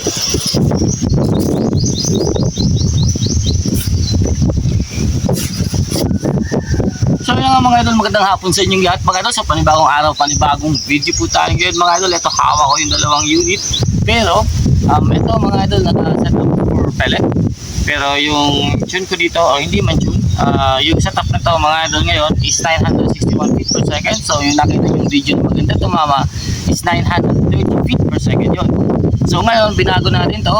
So yun nga mga idol, magandang hapon sa inyong lahat mga idol. Sa panibagong araw, panibagong video po tayo ngayon mga idol. Ito hawak ko yung dalawang unit. Pero ito mga idol, naka-set up for pellet. Pero yung tune ko dito, o hindi man tune, yung setup na to mga idol ngayon is 961 feet per second. So yung nakita yung video na maganda tumama is 930 feet per second yun. So ngayon binago natin to,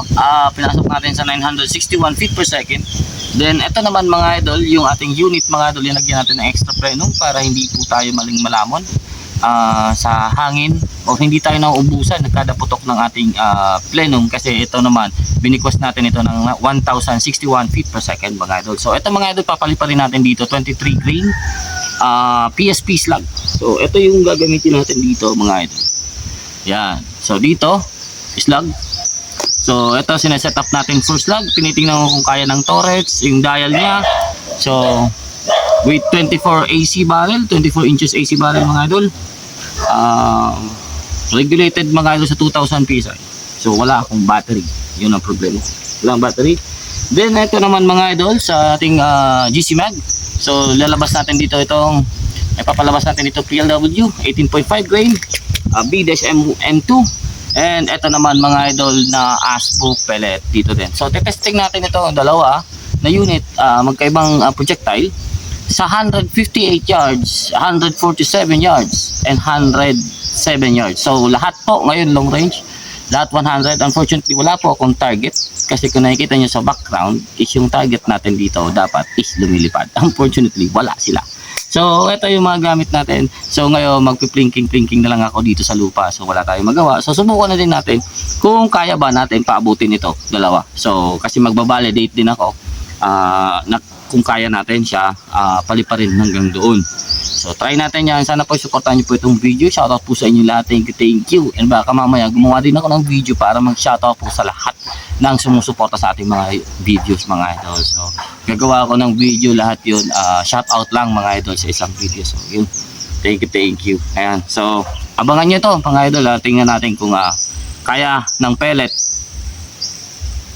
pinasok natin sa 961 feet per second. Then ito naman mga idol, yung ating unit mga idol, linagyan natin ng extra plenum para hindi po tayo maling malamon sa hangin o hindi tayo nauubusan kada putok ng ating plenum, kasi ito naman biniquest natin ito ng 1061 feet per second mga idol. So ito mga idol, papaliparin natin dito 23 grain PSP slug. So ito yung gagamitin natin dito mga idol. Yan. So dito slug. So ito sineset up natin full slug. Tinitingnan ko kung kaya ng turrets, yung dial niya. So with 24 AC barrel, 24 inches AC barrel mga idol. Regulated mga idol sa 2000 PSI. So wala akong battery. Yun ang problema. Walang battery. Then ito naman mga idol sa ating GC mag. So lalabas natin dito itong, ipapalabas natin ito PLW 18.5 grain B-M2. And ito naman mga idol na ASBO pellet dito din. So testing natin ito dalawa na unit, magkaibang projectile sa 158 yards, 147 yards and 107 yards. So lahat po ngayon long range, lahat 100. Unfortunately wala po akong target kasi kung nakikita nyo sa background is yung target natin dito dapat is lumilipad. Unfortunately wala sila. So ito yung mga gamit natin. So ngayon magpi-plinking na lang ako dito sa lupa. So wala tayong magawa. So subukan na din natin kung kaya ba natin paabutin ito dalawa. So kasi magbabalidate din ako kung kaya natin siya paliparin hanggang doon. So try natin yan. Sana po supportahan niyo po itong video. Shoutout po sa inyo lahat. Thank you. And baka mamaya gumawa din ako ng video para mag-shoutout po sa lahat ng sumusuporta sa ating mga videos mga idol. So gagawa ako ng video lahat yun. Shoutout lang mga idol sa isang video. So yun. Thank you. Ayan. So abangan nyo to mga idol. Tingnan natin kung kaya ng pellet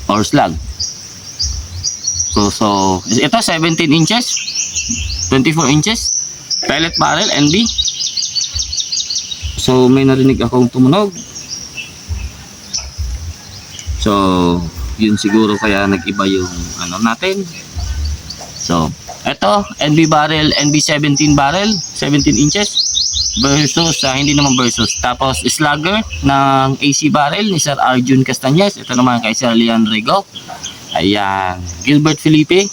or slug. So ito 17 inches 24 inches pellet barrel NB. So may narinig akong tumunog. So yun siguro kaya nag-iba yung ano natin. So ito NB barrel, NB 17 barrel 17 inches versus hindi naman versus. Tapos slugger ng AC barrel ni Sir Arjun Castañez. Ito naman kay Sir Leon Rigo. Ayan, Gilbert Felipe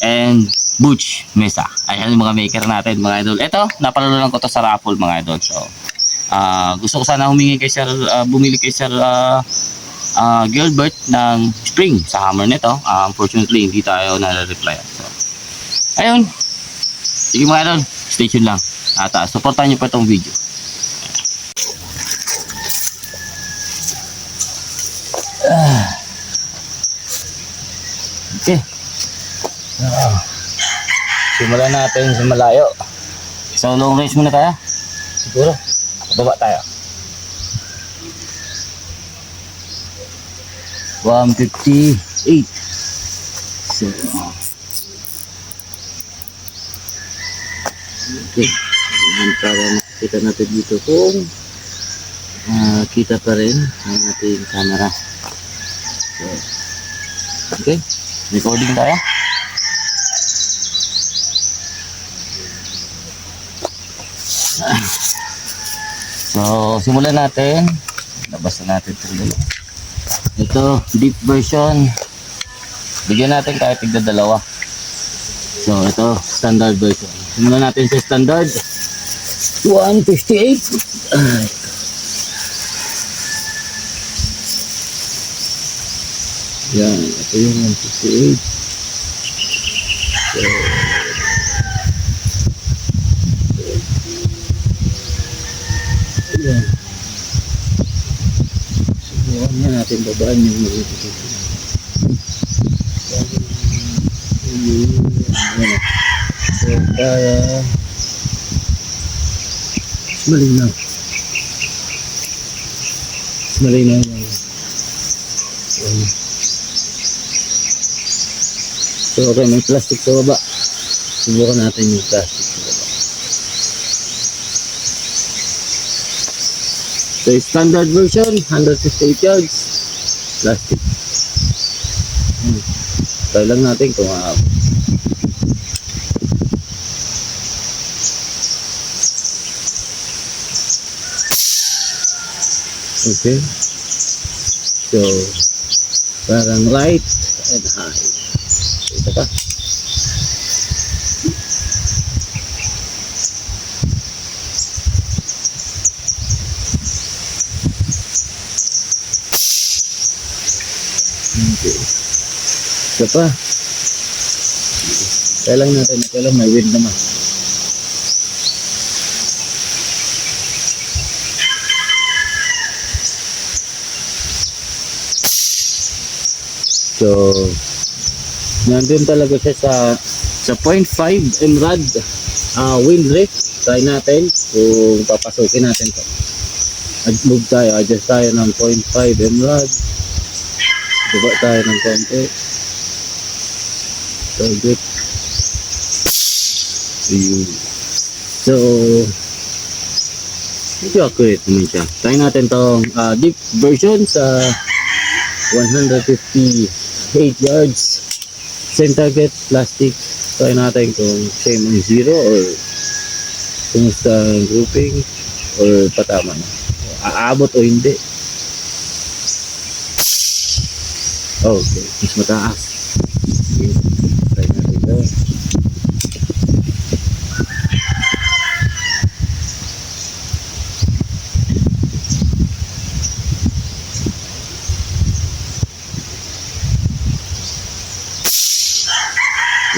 and Butch Mesa. Ayan yung mga maker natin mga idol. Ito, napalaruan ko to sa raffle mga idol. So gusto ko sana humingi kay Sir, bumili kay Sir Gilbert ng spring sa hammer nito. Unfortunately hindi tayo na-reply. So ayun, sige mga idol, stay tuned lang at supportan nyo pa itong video. Okay. Simulan natin sa malayo. So long range muna tayo. Siguro baba tayo. 158. So okay. Para makita natin dito kung kita pa rin ang ating camera. So, okay. Recording tayo. So simulan natin. Labas na natin ito deep version. Bigyan natin kahit tigda dalawa. So ito standard version. Simulan natin sa standard 158. Yan, ito yung 158. So ayan. Subukan nga natin babaan yung mag-ipit. So para malinaw. Malinaw. So okay, may plastic sa baba. Subukan natin yung plastic sa baba. So standard version, 158 yards. Plastic. Try lang natin kung okay. So parang right and high. Ito pa. Okay. Ito pa. Kailang natin. Kailang may wind naman. So, nandun talaga siya sa 0.5 MRAD wind rate. Try natin kung papasukin natin to. Move tayo, adjust tayo ng 0.5 MRAD. Diba tayo ng konti. Target. So, medyo accurate naman siya. Try natin tong deep version sa 158 yards. Same target, plastic. Try natin kung same on zero or kumusta ang grouping or patama na. Aabot o hindi. Okay, mas mataas. Okay. Try natin ito.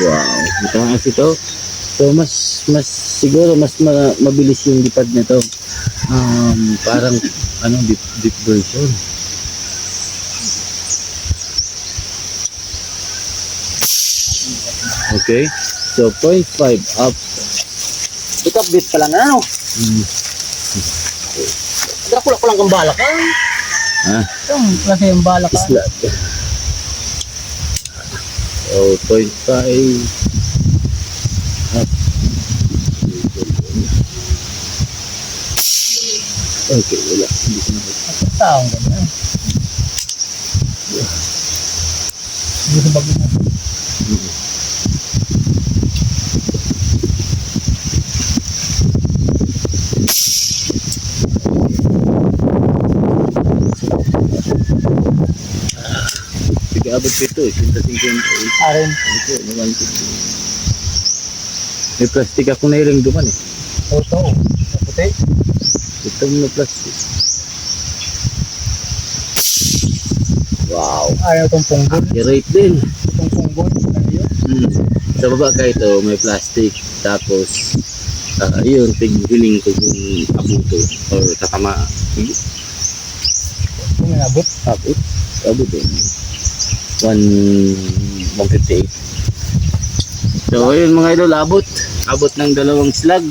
Wow, mataas ito. So mas siguro mas mabilis yung lipad nito. Parang deep version. Okay. So 0.5 up. Pick up bit pa lang ano. Dracula ko lang kang balak ha. Yung klase yung balak ha. Isla. So 0.5 up. Okay, wala. Hindi ko nakita. Taong ganyan. Hindi ko bago na. Sige, abot ko ito. 150. Arin. Ito, 150. May plastic ako na ilang duman eh. Oto. Puti. Ito mo na plastic. Wow. Ayaw itong punggol. Accurate din. Itong punggol. Ano yun? Sa baba ka ito, may plastic. Tapos, yun, tinghiling ko kung abuto or tatama. Kung inabot. Abot. Abot din. 158. So, ayun mga idol, abot. Abot ng 2 slug.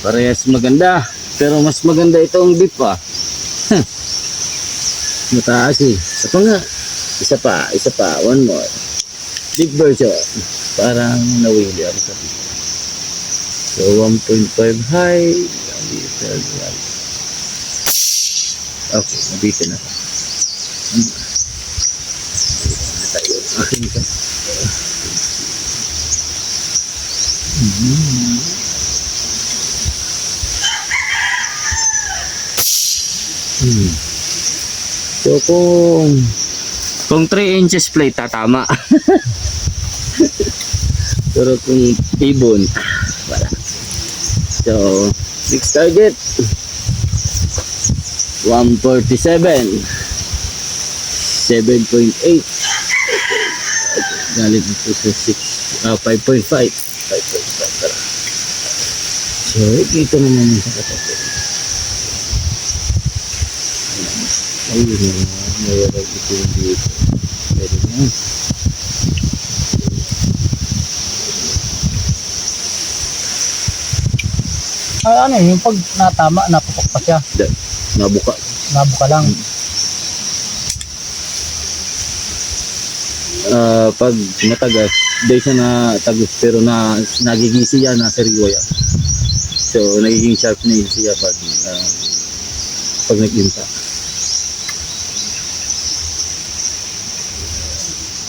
Parehas maganda. Pero mas maganda itong beef pa. Mataas eh. Ito nga. Isa pa. One more. Big version. Parang nawili ako sa beef. So, 1.5 high. Okay, nabitin na. Akin ka. So kung 3 inches plate tatama. Pero kung ibon wala. So next target 147 7.8. Galit ito sa 5.5. 5.5 tara. So ito naman sa katapo. Ayun na, mayroon ito yung dito. Pwede na. Ay, ano yung pag natama, naputok pa siya. Nabuka. Nabuka lang. pag matagas, di siya na tagus pero nagigisi yan, nasa riwa yan. So nagiging sharp na yun siya pag nag-impa.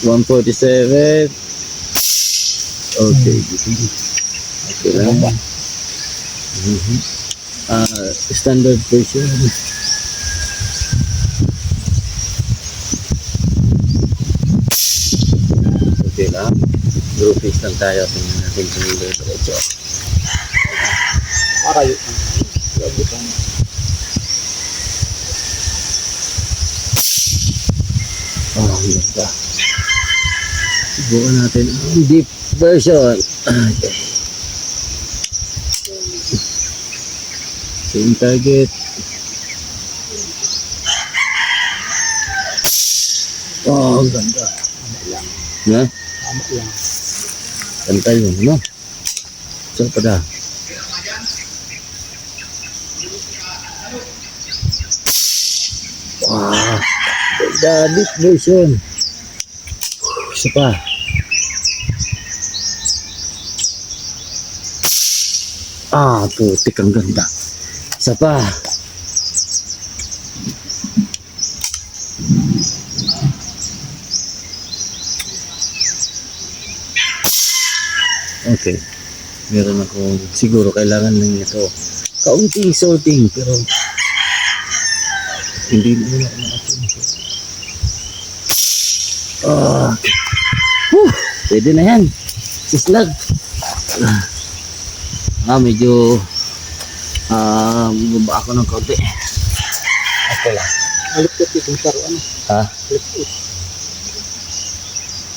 147. Okay. Okay lang. Standard version. Okay lang. Groupies lang tayo. Tingnan natin kung hindi diretso. Arayo. Oh, ang ganda. Subukan natin ang deep version. Okay. Same target. Oh, ang ganda. Na? Tama lang. Pantay yun, no? So, pada. Wow. Ganda, deep version. Isa pa. Putik, ang ganda. Isa pa. Okay. Meron ako, siguro kailangan lang ito. Kaunting sorting, pero hindi naman ako nakapinso. Pwede na yan. Sislag. Medyo bumaba ako ng kaunti. Okay lang. Alipot itong saro, ano? Ha?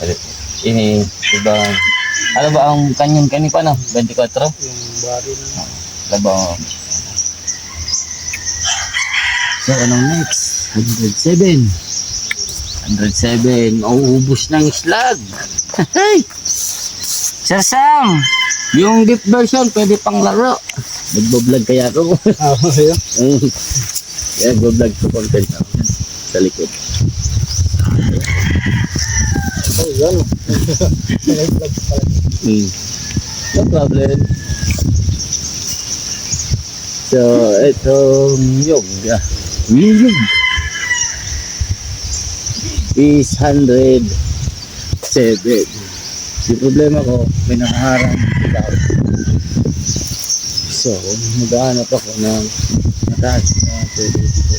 Alipot. Ini, diba, ano ba ang kanyang pa, no? 24? Yung bari na. Diba? So, anong next? 107. 107. Mauubos ng slag. Hey! Sir Sam! Yung deep version, pwede pang laro. Nagbo-vlog kaya ako. Yun. Kaya nagbo-vlog ko content ako yan. Sa likod. Oh, yan. Nag-vlog pala. No problem. So, itong yoga. Yung is 107. Yung problema ko, may nakaharang ilaw. So, maghanap ako ng mataas na pwede dito.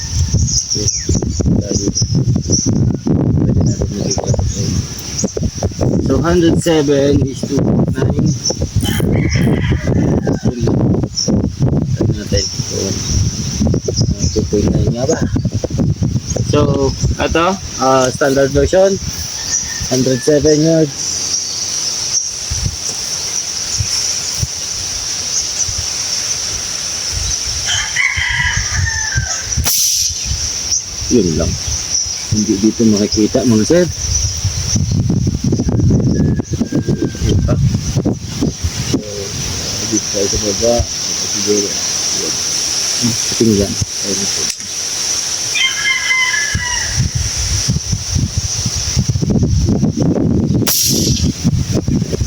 Pwede na rin magiging. So, 107 is 2.9. Try natin. So, 2.9 nga ba? So, ito, standard version. 107 yards. Yun lang. Hindi dito makikita mga sir. So, dito tayo sa baba. Ito siguro. Tingnan.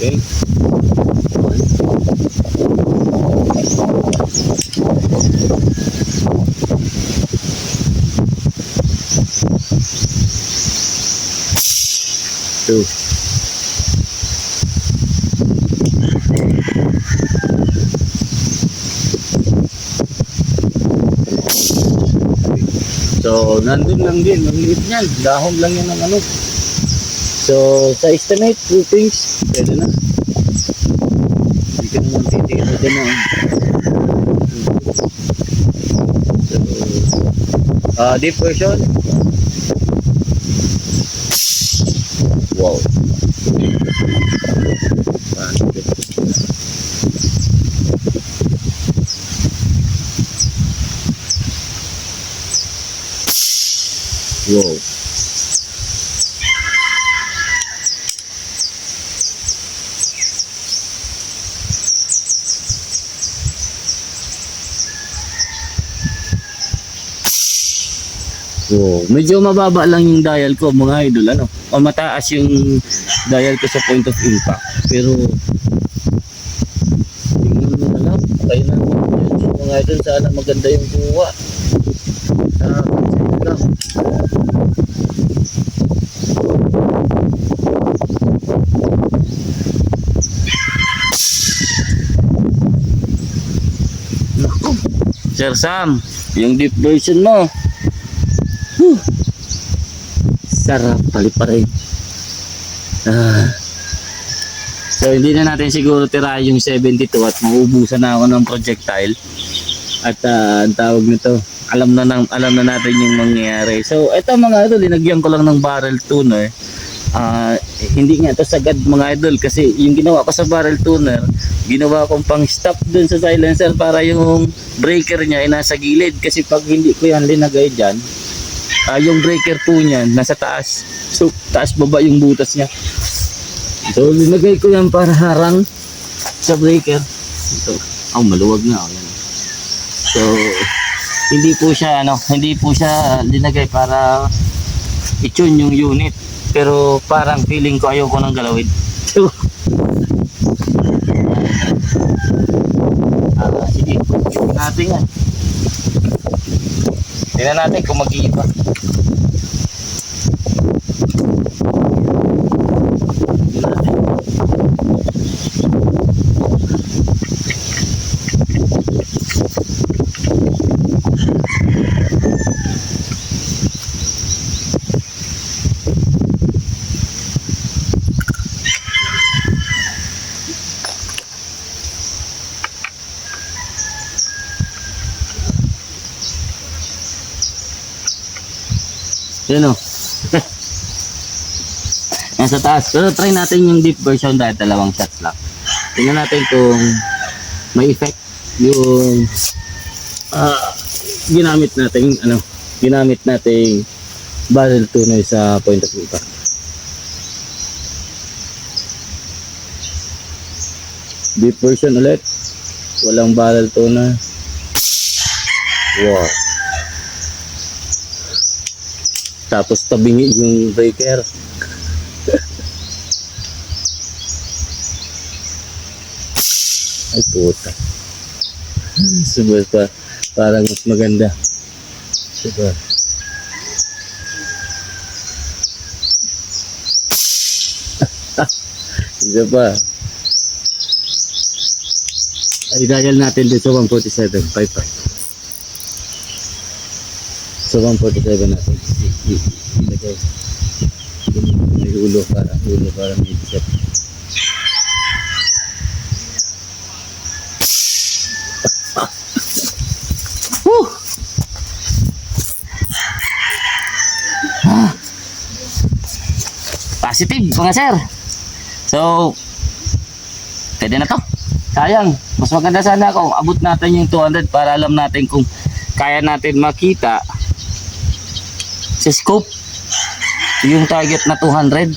Okay. Two. So, nandun lang din, ang liit niyan, dahon lang yan ng ano. So, sa estimate, groupings, pwede na. Hindi ka naman titigil na dyan na. So, deep version. Wow. Wow. Oh, medyo mababa lang yung dial ko mga idol, ano? O mataas yung dial ko sa point of impact. Pero tingnan mo na lang, okay na. Mga idol, sana maganda yung kuha. Sa concept lang. Naku, Sir Sam, yung deep version mo. Whew. Sarap pa rin. So hindi na natin siguro tirahin yung 72 at mauubusan na ako ng projectile. At ang tawag nito, alam na natin yung mangyayari. So ito mga idol, linagyan ko lang ng barrel tuner. Hindi nga ito sagad mga idol kasi yung ginawa ko sa barrel tuner, ginawa kong pang stop dun sa silencer para yung breaker niya ay nasa gilid. Kasi pag hindi ko yan linagay dyan, yung breaker po niyan nasa taas. So taas baba yung butas niya. So linagay ko yan para harang sa breaker. Ito, maluwag na. Yan. So hindi po siya linagay para i-tune yung unit. Pero parang feeling ko ayoko nang galawin. So sige, natin yan. Tingnan natin kung mag-iiba. Yan o. Nasa taas. Pero try natin yung deep version dahil dalawang shots lang. Tingnan natin kung may effect yung ginamit nating barrel tuner sa point of impact. Deep version ulit. Walang barrel tuner. Wow. Tapos tabingi yung breaker. Ay puta. Subal pa. Parang mas maganda. Subal. Isa pa. Ay dial natin dito sa 147.55. So 147 natin. Ilagay. May ulo para may set. Woo! Positive mga sir. So pwede na to. Sayang, mas maganda sana kung abot natin yung 200 para alam natin kung kaya natin makita sa scope yung target na 200.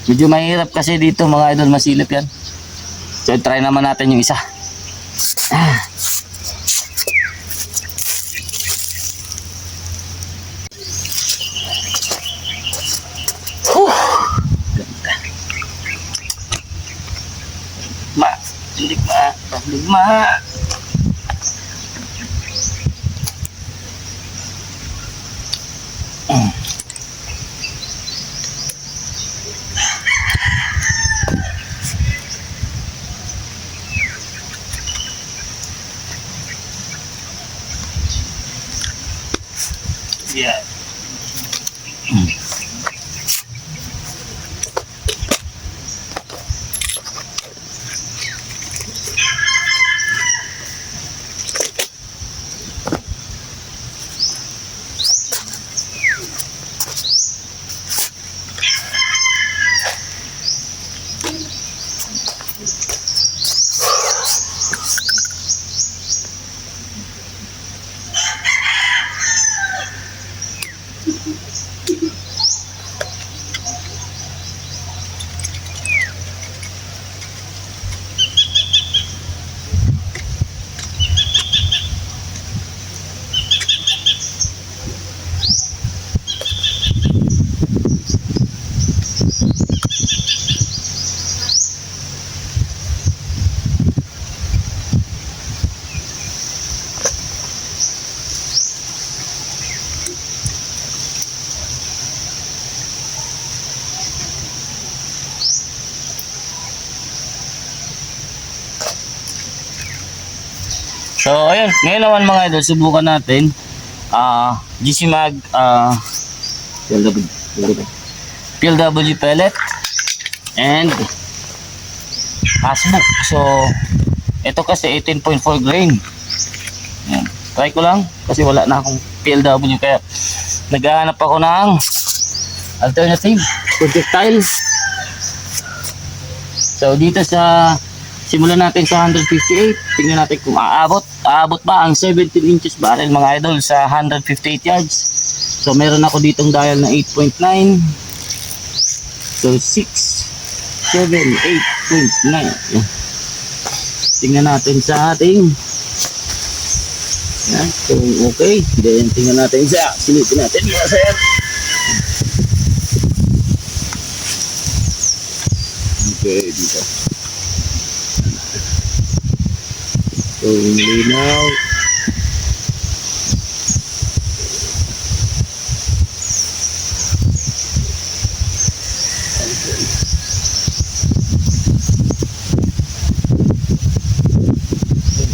Medyo mahirap kasi dito mga idol, masilip yan. So try naman natin yung isa. Problema. Yeah. So, ayun. Ngayon naman mga idol, subukan natin. GC Mag, PLW pellet, and Hasbuk. So, ito kasi 18.4 grain. Yan. Try ko lang kasi wala na akong PLW kaya naghahanap ako ng alternative projectile. So dito sa simulan natin sa 158, tingnan natin kung aabot ba ang 17 inches barrel mga idol sa 158 yards. So meron ako ditong dial na 8.9. So 6, 7, 8.9. Yan. Tingnan natin sa ating yan, kung okay. Then tingnan natin sa silipin natin mga sir. Okay, dito. So, linaw.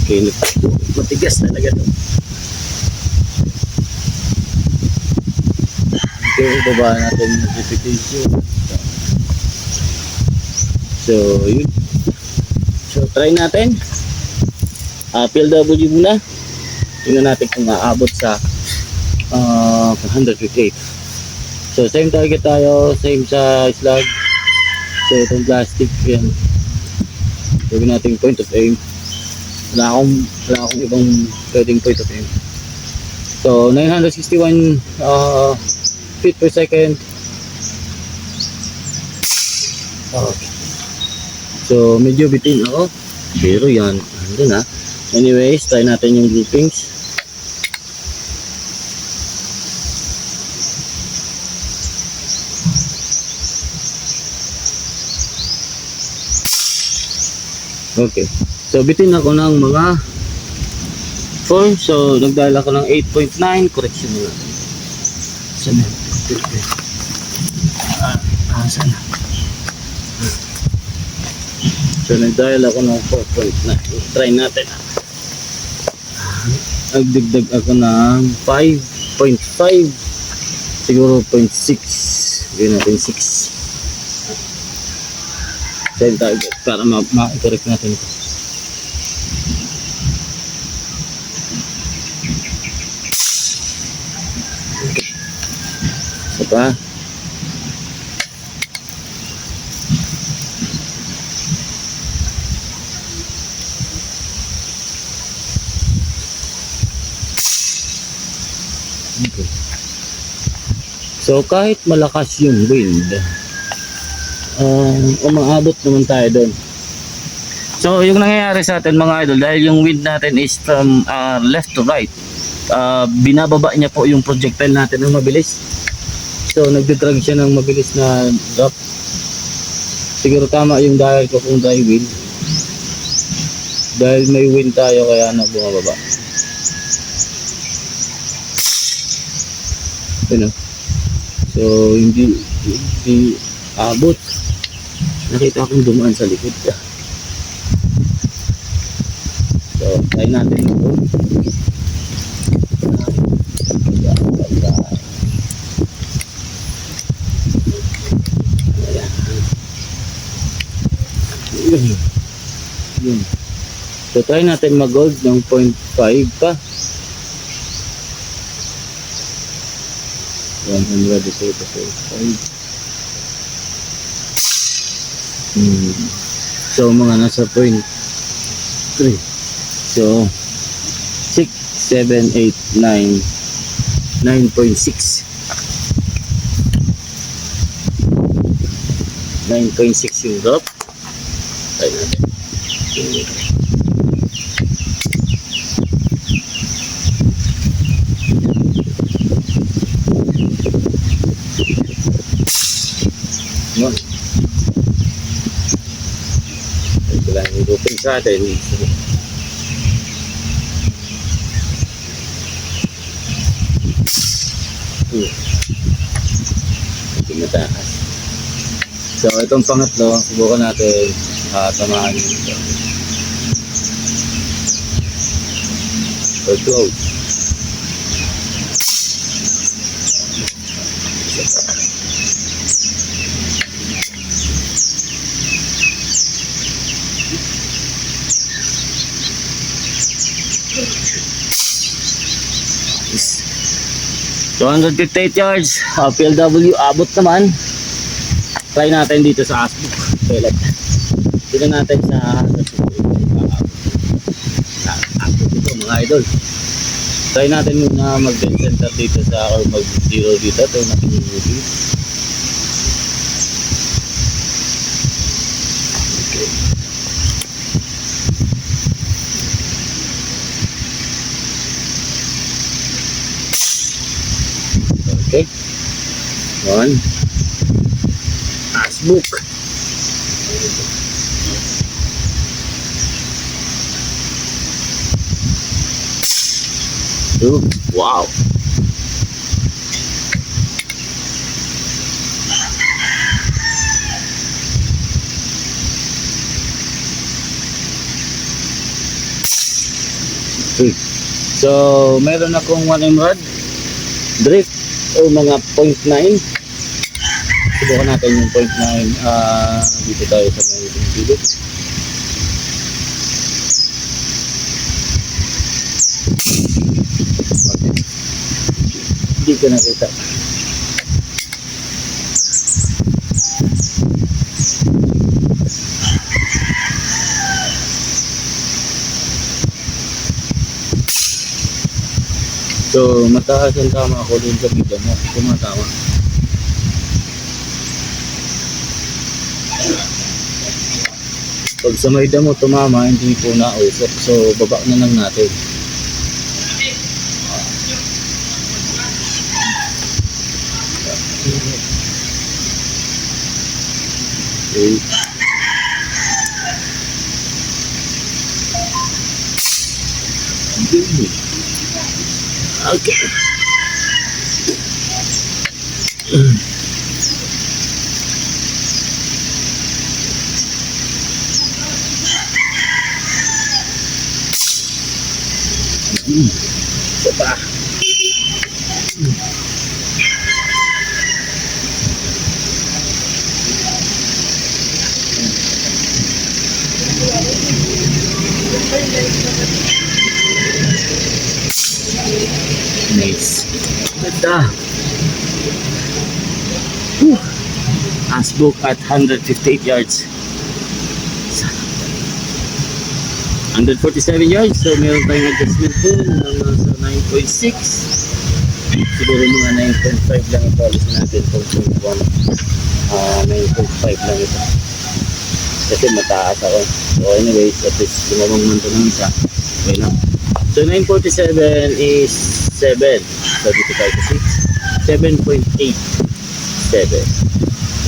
Okay, matigas talaga to. Okay, baba natin yung notification. So, yun. So, try natin. PLW muna. Tingnan natin kung aabot sa 158. So, same target tayo. Same sa slug. So, itong plastic yan. Gawin natin point of aim. Wala akong ibang pwedeng point of aim. So, 961 feet per second. Okay. So, medyo bitin ako. Pero yan, andun ha. Anyways, try natin yung groupings. Okay. So, bitin ako ng mga 4. So, nagdahil ako ng 8.9. Correction mo natin. Sana. Sana. So, nagdahil ako ng 4.9. Try natin. Nagdagdag ako ng 5.5. Siguro 0.6. Gawin natin 6. Same target para ma-correct natin ito. Okay. Isa pa. Okay. So kahit malakas yung wind, umaabot naman tayo doon. So yung nangyayari sa atin mga idol, dahil yung wind natin is from left to right, binababa niya po yung projectile natin ng mabilis. So nagdidrag siya ng mabilis na drop. Siguro tama yung dial ko kung dry wind, dahil may wind tayo kaya na bumababa. Ano? So hindi abot. Nakita akong dumaan sa likod ka. So try natin ito. Yun. So try natin mag-gold ng 0.5 pa. 100 to 0.5. So mga nasa 0.3. So 6, 7, 8, 9, 9.6. 9.6 yung drop. Try natin. Yun. Ito lang yung grouping sa atin. Ito mataas. So itong pangatlo, subukan natin tamaan ito. or close. Nice. 258 yards, PLW abot naman. Try natin dito sa Asbook. Pellet. Dito natin sa abot dito mga idol. Try natin muna mag-dead center dito sa or mag-zero dito. Try natin yung movie. Okay. One. Asbook. Two. Wow. Okay. So, meron akong 1 emerald drift o mga 0.9. Subukan natin yung 0.9 dito tayo sa may bilog. Okay. Hindi ko nakita. So, mataas ang tama ako dun sa video mo. Tumatama. Pag sa may damo tumama, hindi po nausok. So, baba na lang natin. Okay. Okay. Isa pa. Nice. Ganda. Asbook at 158 yards. 147 yards. So meron tayong adjustment po ng nasa 9.6. Siguro mga 9.5 lang ito. Alisin natin 4.1. 9.5 lang ito. Kasi mataas ako. So anyways, at least lumabang man ito ng isa. Okay lang. So 947 is 7. So dito tayo sa 6. 7.87.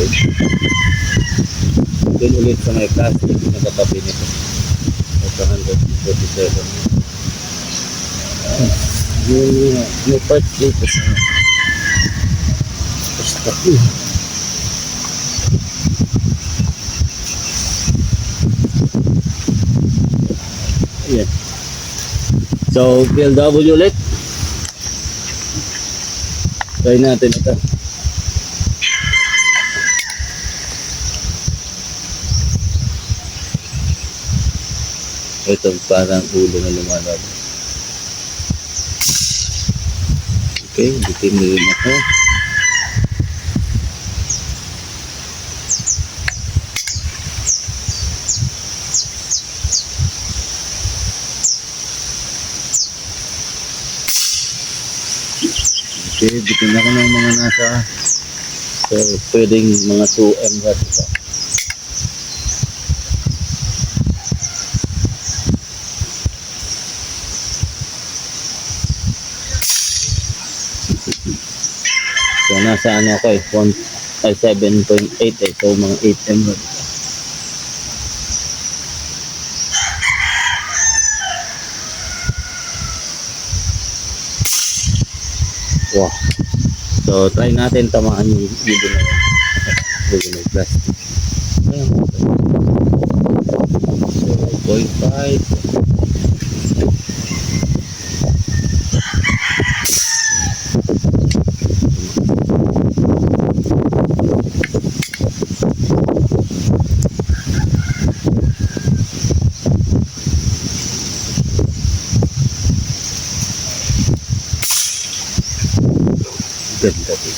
Okay. Doon ulit sa may plastic na katabi nito. Ito 147. Yung part dito sa stop yun. Ayan. So, PLW ulit. Try natin ito. Ito parang ulo na lumalabas. Okay, bitin na rin ako. Okay, bitin ako ng mga nasa, so pwedeng mga 2M rad ito. So nasa ano ako eh, 7.8 eh, so mga 8M rad. Wow. So try natin tamaan yung video na yun. Video na yung plastic. So 0.5. Ganda din.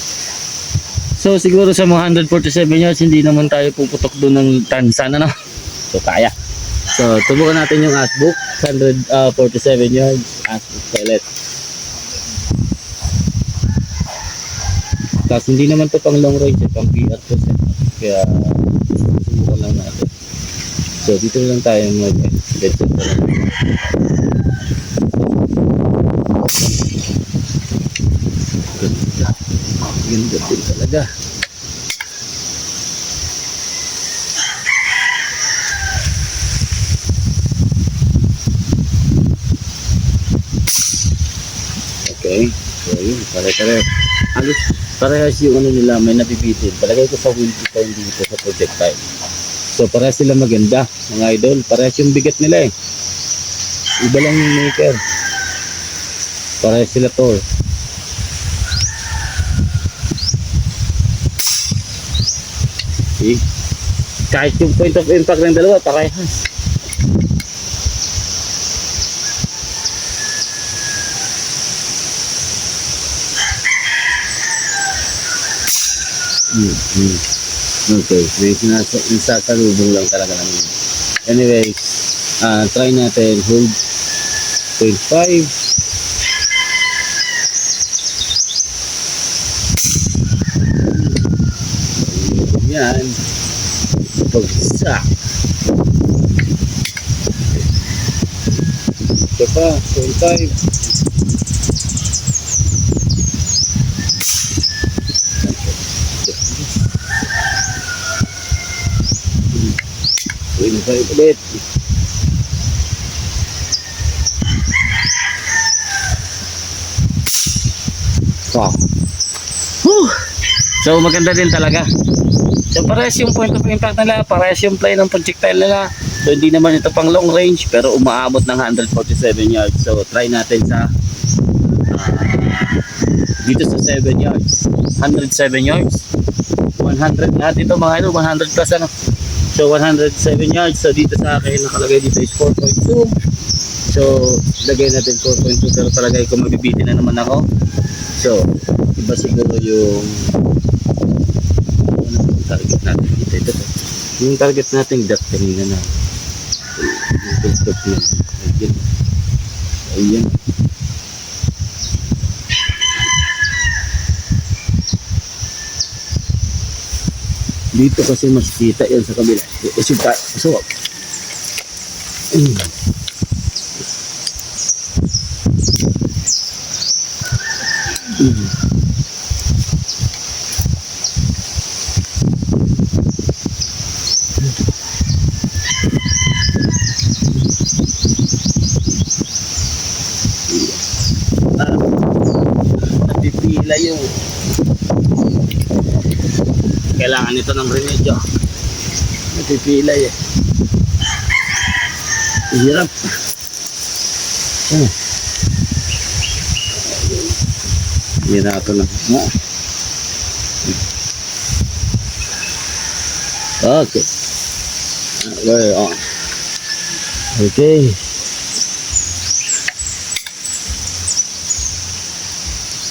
So siguro sa mga 147 yards, hindi naman tayo puputok doon ng tansan, ano? So kaya. So tubukan natin yung Asbook, 147 yards, Asbook pellet. Tapos hindi naman to pang long range, pang PR to set. Kaya subukan lang natin. So dito lang tayo mag-get pa lang. Ganda din talaga. Okay. So yun, pare-pare. Halos parehas yung ano nila, may nabibitin. Palagay ko sa wheel design dito sa projectile. So parehas sila maganda, mga idol. Parehas yung bigat nila eh. Iba lang yung maker. Parehas sila to. See? Kahit yung point of impact ng dalawa, parehas. Okay, may nasasalubong lang talaga namin. Anyways, try natin hold 0.5. Yan. Pagsak. Ito pa, 0.5. Ulit. Wow. So maganda din talaga. So parehas yung point of impact nila, parehas yung play ng projectile nila. So hindi naman ito pang long range pero umaabot ng 147 yards. So try natin sa dito sa 7 yards. 107 yards. 100 lahat ito mga ito, 100 plus ano. So 107 yards. So dito sa akin nakalagay dito is 4.2. So lagay natin 4.2 pero palagay ko mabibitin na naman ako. So iba siguro yung target natin dito. Ito. Yung target natin dot kanina na. Yung dot na. Ayan. Ayan. Dito kasi mas kita yan sa kabila. Isip tayo. So, napipila yung kailangan nito ng remedyo. Napipila eh. Hirap. Hirap na. Okay. Okay. Okay.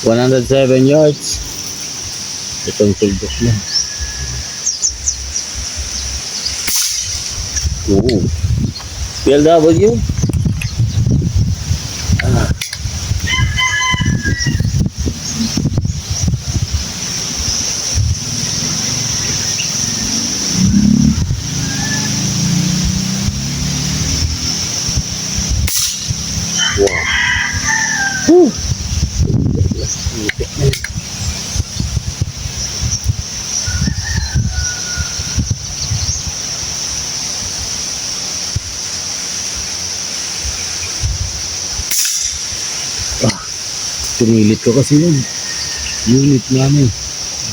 $107 yards. Itong tuldok na. Oo. PLW. Wow. Woo. Pinilit ko kasi yun. Unit namin.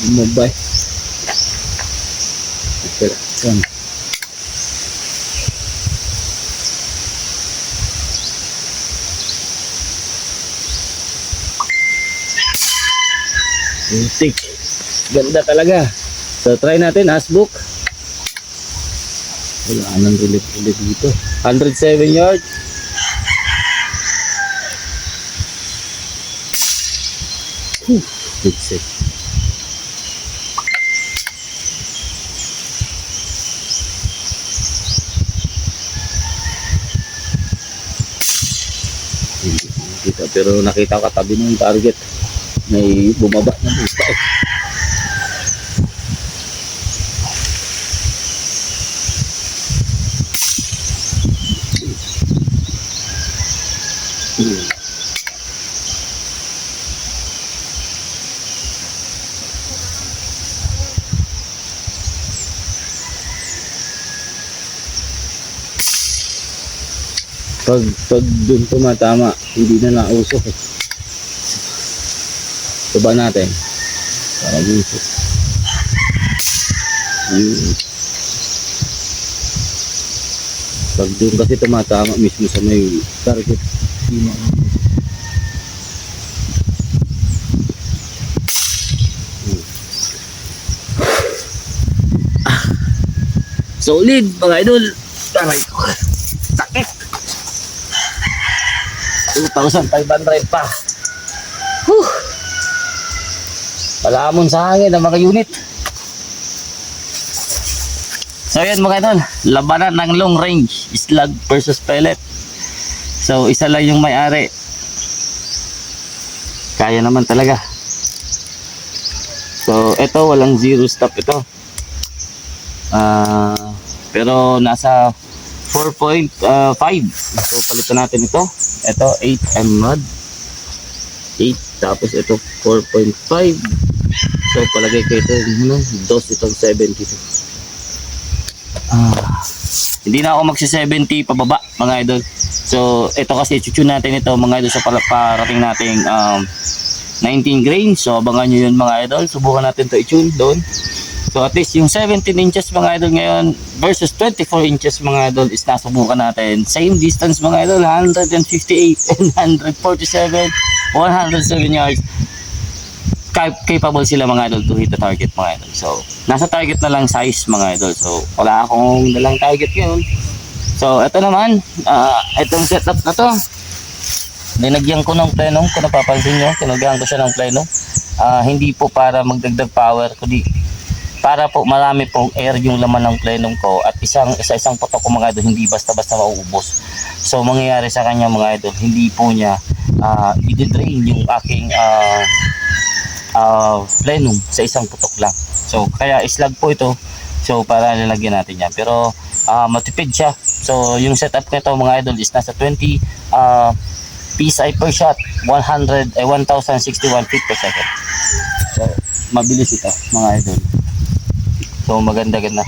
Bumabay. Okay. Come. Untik. Ganda talaga. So try natin Asbook. Wala nang ulit dito. 107 yards. Headset. Hindi kita, pero nakita ka tabi ng target. May bumaba na dito. Pag dun tumatama, hindi na nausok eh. Baba natin. Para busok. Pag dun kasi tumatama mismo sa may target. Solid mga idol. Taray ko. Sakit. 2,500 pa. Whew. Palamon sa hangin ang mga unit. So yan mga idol, labanan ng long range slug versus pellet. So isa lang yung may-ari. Kaya naman talaga. So ito walang zero stop ito. Pero nasa 4.5. So palitan natin ito. Ito 8M rod. 8 tapos ito 4.5. So palagay ko ito dos itong 72. Hindi na ako magsi 70 pababa mga idol. So ito kasi i-tune natin ito mga idol sa parating nating 19 grains. So abangan nyo yun mga idol. Subukan natin to i-tune doon. So at least yung 17 inches mga idol ngayon versus 24 inches mga idol is nasubukan natin. Same distance mga idol, 158 and 147, 107 yards. Capable sila mga idol to hit the target mga idol. So nasa target na lang size mga idol. So wala akong dalang target ngayon. So ito naman, itong setup na to. Linagyan ko ng plenum, kung napapansin nyo, kinagyan ko siya ng plenum. Hindi po para magdagdag power, kundi para po marami pong air yung laman ng plenum ko at isang putok ko mga idol, hindi basta-basta mauubos. So mangyayari sa kanya mga idol, hindi po niya i-drain yung aking plenum sa isang putok lang. So kaya slug po ito. So para lalagyan natin yan. Pero matipid siya. So yung setup nito mga idol is nasa 20 PSI per shot, 1061 feet per second. So mabilis ito mga idol. So maganda-ganda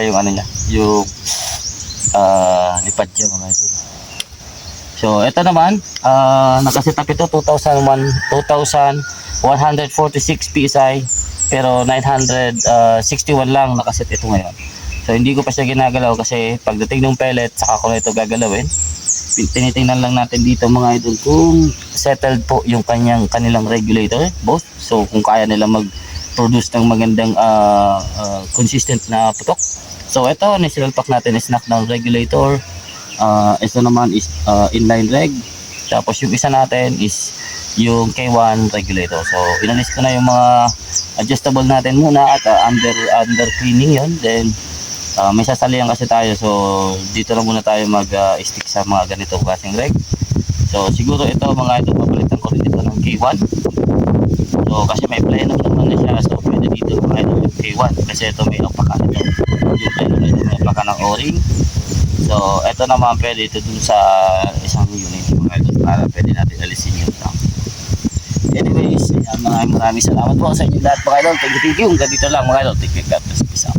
yung ano niya, yung lipad niya mga idol. So ito naman, nakaset up ito 2,146 PSI pero 961 lang nakaset ito ngayon. So hindi ko pa siya ginagalaw kasi pagdating ng pellet saka ko na ito gagalawin. Tinitingnan lang natin dito mga idol kung settled po yung kanilang regulator both. So kung kaya nila mag-produce ng magandang consistent na putok. So ito, national pack natin is knockdown regulator. Ito naman is inline reg. Tapos yung isa natin is yung K1 regulator. So inalis ko na yung mga adjustable natin muna at under cleaning yon. Then may sasalihan kasi tayo, so dito na muna tayo mag-stick sa mga ganito klaseng reg. So siguro ito mga ito papalitan ko rin ito ng K1. So kasi may plenum naman na siya, so pwede dito mga ito yung K1 kasi ito may apaka ito. Yung plenum ito may apaka ng o-ring. So ito naman pwede ito dun sa isang unit mga ito para pwede natin alisin yung tank. Anyways, maraming salamat po sa inyo lahat mga idol. Thank you. Hanggang dito lang mga idol. Take care. God bless. Peace out.